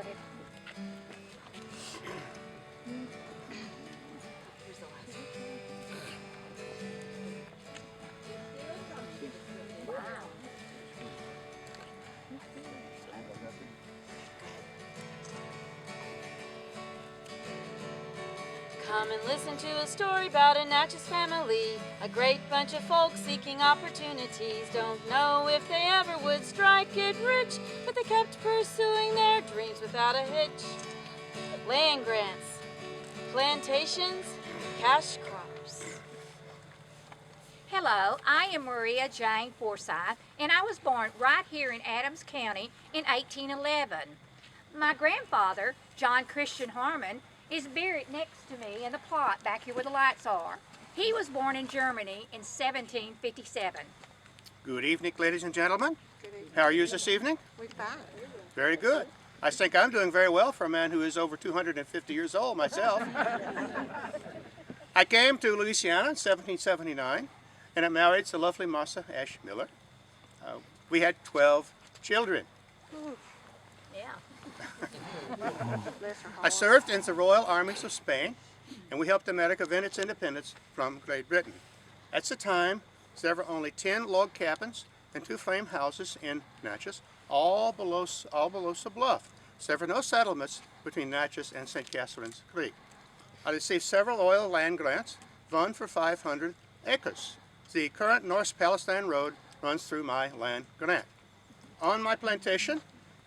ahead. Come and listen to a story about a Natchez family, a great bunch of folks seeking opportunities. Don't know if they ever would strike it rich, but they kept pursuing their dreams without a hitch. Land grants, plantations, cash crops. Hello, I am Maria Jane Forsythe, and I was born right here in Adams County in 1811. My grandfather, John Christian Harman, is buried next to me in the plot back here where the lights are. He was born in Germany in 1757. Good evening, ladies and gentlemen. How are you this evening? We're fine. Very good. I think I'm doing very well for a man who is over 250 years old myself. I came to Louisiana in 1779, and I married the lovely Massa Ash Miller. We had 12 children. Yeah. I served in the Royal Armies of Spain, and we helped America win its independence from Great Britain. At the time, there were only 10 log cabins and 2 frame houses in Natchez, all below the Bluff. There were no settlements between Natchez and St. Catherine's Creek. I received several oil land grants, one for 500 acres. The current North Palestine Road runs through my land grant. On my plantation,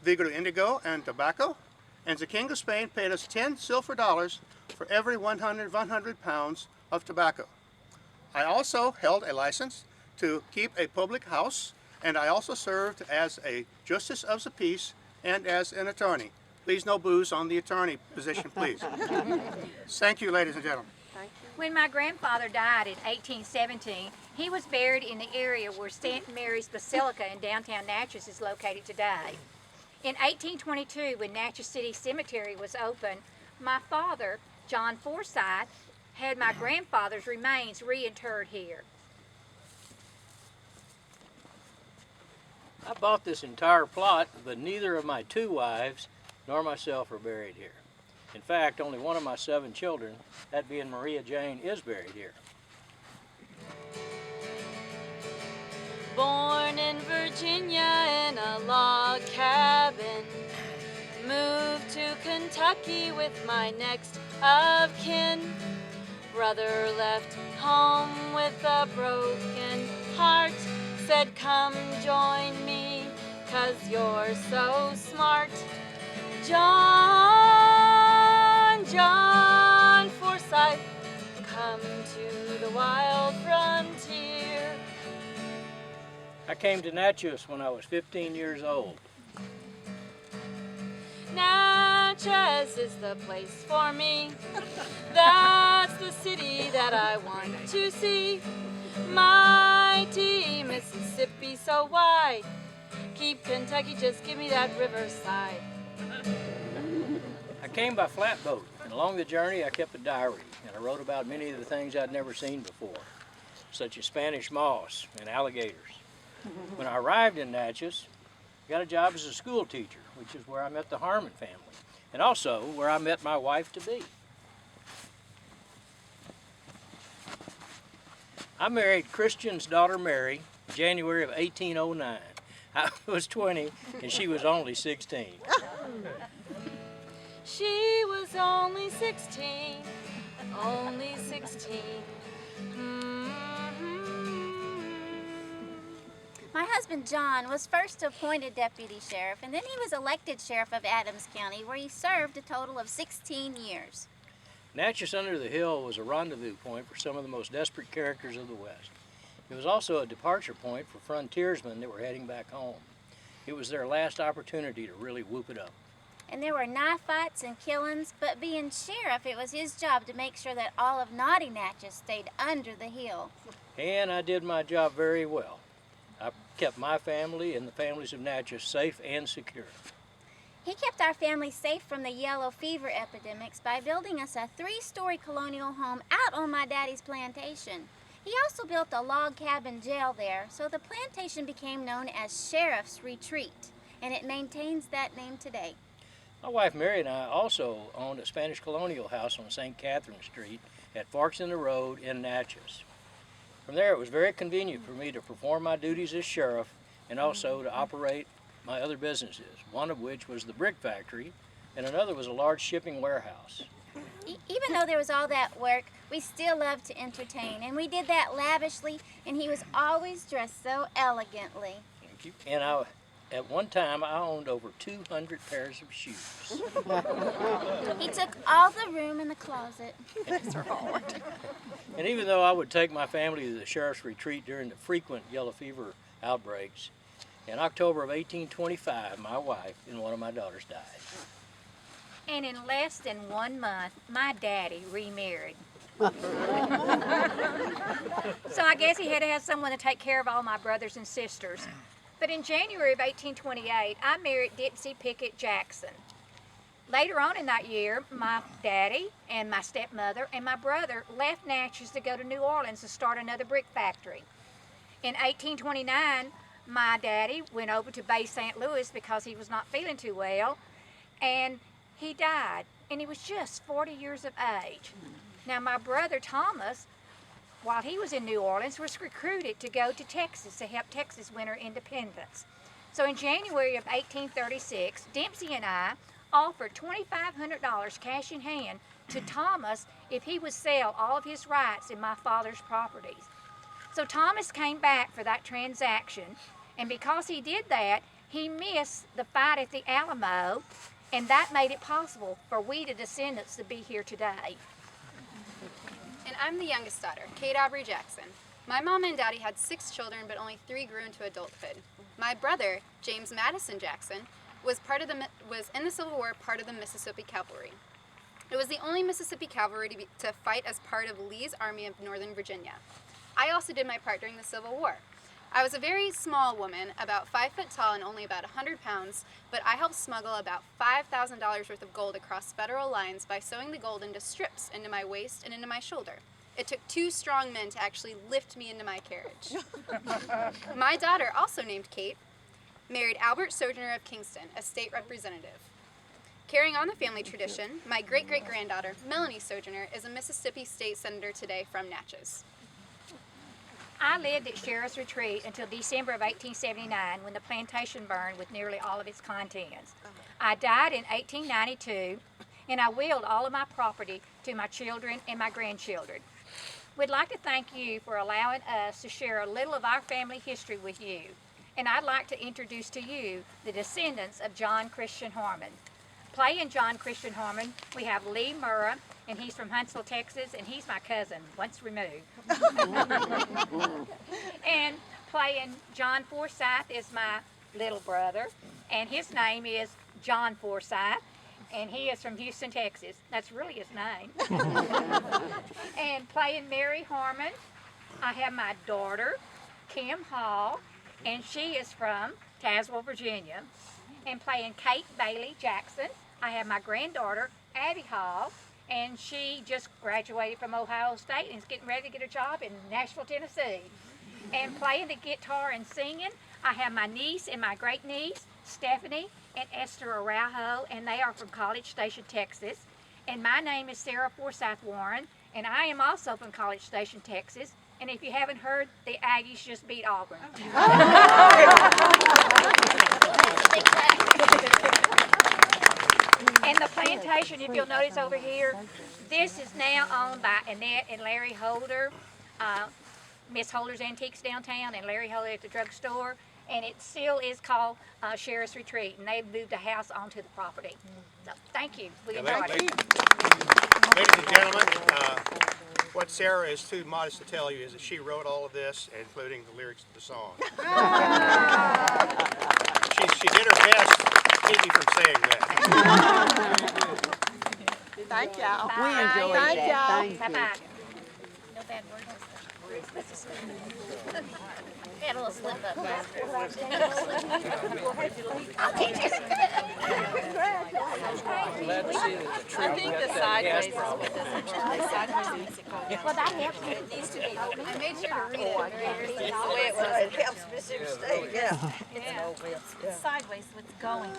we grew indigo and tobacco, and the King of Spain paid us 10 silver dollars for every 100 pounds of tobacco. I also held a license to keep a public house, and I also served as a justice of the peace and as an attorney. Please, no booze on the attorney position, please. Thank you, ladies and gentlemen. When my grandfather died in 1817, he was buried in the area where St. Mary's Basilica in downtown Natchez is located today. In 1822, when Natchez City Cemetery was opened, my father, John Forsythe, had my grandfather's remains reinterred here. I bought this entire plot, but neither of my 2 wives nor myself are buried here. In fact, only one of my 7 children, that being Maria Jane, is buried here. Born in Virginia in a log cabin, moved to Kentucky with my next of kin. Brother left home with a broken heart, said come join me, 'cause you're so smart. John Forsythe, come to the wild frontier. I came to Natchez when I was 15 years old. Natchez is the place for me. That's the city that I want to see. Mighty Mississippi so wide. Keep Kentucky, just give me that riverside. I came by flatboat, and along the journey I kept a diary, and I wrote about many of the things I'd never seen before, such as Spanish moss and alligators. When I arrived in Natchez, I got a job as a school teacher, which is where I met the Harman family, and also where I met my wife-to-be. I married Christian's daughter Mary in January of 1809. I was 20 and she was only 16. She was only 16, only 16. My husband John was first appointed deputy sheriff, and then he was elected sheriff of Adams County, where he served a total of 16 years. Natchez under the Hill was a rendezvous point for some of the most desperate characters of the West. It was also a departure point for frontiersmen that were heading back home. It was their last opportunity to really whoop it up. And there were knife fights and killings, but being sheriff, it was his job to make sure that all of naughty Natchez stayed under the hill. And I did my job very well. I kept my family and the families of Natchez safe and secure. He kept our family safe from the yellow fever epidemics by building us a 3-story colonial home out on my daddy's plantation. He also built a log cabin jail there, so the plantation became known as Sheriff's Retreat, and it maintains that name today. My wife Mary and I also owned a Spanish colonial house on St. Catherine Street at Forks in the Road in Natchez. From there, it was very convenient for me to perform my duties as sheriff and also to operate my other businesses, one of which was the brick factory and another was a large shipping warehouse. Even though there was all that work, we still loved to entertain, and we did that lavishly, and he was always dressed so elegantly. Thank you. And at one time, I owned over 200 pairs of shoes. He took all the room in the closet. And even though I would take my family to the sheriff's retreat during the frequent yellow fever outbreaks, in October of 1825, my wife and one of my daughters died. And in less than 1 month, my daddy remarried. So I guess he had to have someone to take care of all my brothers and sisters. But in January of 1828, I married Dipsy Pickett Jackson. Later on in that year, my daddy and my stepmother and my brother left Natchez to go to New Orleans to start another brick factory. In 1829, my daddy went over to Bay St. Louis because he was not feeling too well, and he died, and he was just 40 years of age. Now, my brother Thomas, while he was in New Orleans, was recruited to go to Texas to help Texas win her independence. So in January of 1836, Dempsey and I offered $2,500 cash in hand to Thomas if he would sell all of his rights in my father's properties. So Thomas came back for that transaction, and because he did that, he missed the fight at the Alamo, and that made it possible for we, the descendants, to be here today. And I'm the youngest daughter, Kate Aubrey Jackson. My mom and daddy had 6 children, but only 3 grew into adulthood. My brother, James Madison Jackson, was in the Civil War part of the Mississippi Cavalry. It was the only Mississippi cavalry to fight as part of Lee's Army of Northern Virginia. I also did my part during the Civil War. I was a very small woman, about 5 foot tall and only about 100 pounds, but I helped smuggle about $5,000 worth of gold across federal lines by sewing the gold into strips into my waist and into my shoulder. It took 2 strong men to actually lift me into my carriage. My daughter, also named Kate, married Albert Sojourner of Kingston, a state representative. Carrying on the family tradition, my great-great-granddaughter, Melanie Sojourner, is a Mississippi state senator today from Natchez. I lived at Sheriff's Retreat until December of 1879 when the plantation burned with nearly all of its contents. I died in 1892, and I willed all of my property to my children and my grandchildren. We'd like to thank you for allowing us to share a little of our family history with you. And I'd like to introduce to you the descendants of John Christian Harman. Playing John Christian Harman, we have Lee Murrah, and he's from Huntsville, Texas, and he's my cousin, once removed. And playing John Forsythe is my little brother, and his name is John Forsythe, and he is from Houston, Texas. That's really his name. And playing Mary Harman, I have my daughter, Kim Hall, and she is from Tazewell, Virginia. And playing Kate Bailey Jackson, I have my granddaughter, Abby Hall, and she just graduated from Ohio State and is getting ready to get a job in Nashville, Tennessee. And playing the guitar and singing, I have my niece and my great niece, Stephanea and Ester Araujo, and they are from College Station, Texas. And my name is Sarah Forsythe Warren, and I am also from College Station, Texas. And if you haven't heard, the Aggies just beat Aubrey. And the plantation, if you'll notice over here, this is now owned by Annette and Larry Holder, Miss Holder's Antiques downtown, and Larry Holder at the drugstore. And it still is called Sheriff's Retreat, and they've moved a house onto the property. So thank you. We enjoyed it. Ladies and gentlemen, what Sarah is too modest to tell you is that she wrote all of this, including the lyrics to the song. She did her best to keep you from saying that. Thank y'all. Bye. We enjoyed Thank that. Thank Bye-bye. No bad words. We had a little slip up there. I'll teach you. Glad to see that the tree I think got the that sideways gas is problem. what doesn't sideways makes it go down. Well, that helps me. It needs to be open. I made sure to read it very The way it was. It helps Mississippi State, yeah. It's sideways, so it's going.